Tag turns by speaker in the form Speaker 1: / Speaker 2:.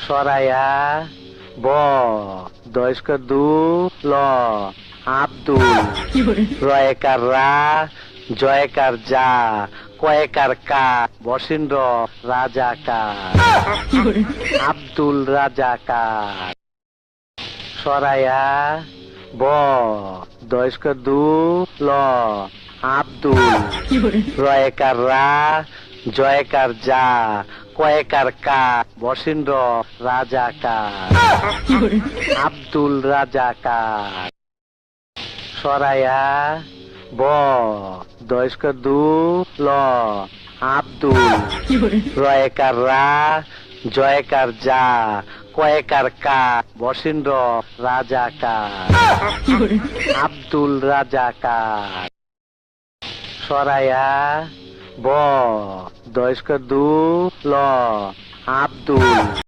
Speaker 1: সরায়া ব দয়স্ক দু ল আব্দুল রয়েকার রা জয়কার যা কয়েকার কা বসিন্দ্র রাজাকার আব্দুল রাজাকার সরায়া ব দয়স্ক দু ল আব্দুল রয়েকার রা জয়কার যা কয়েকার কা বসিন্দ্র রাজাকার আব্দুল রাজাকার সরায়া ব দয়স্ক দু ল আব্দুল রয়েকার রা জয়কার যা কয়েকার কা বসিন্দ্র রাজাকার আব্দুল রাজাকার সরায়া ব দয়স্ক দু ল আব্দুল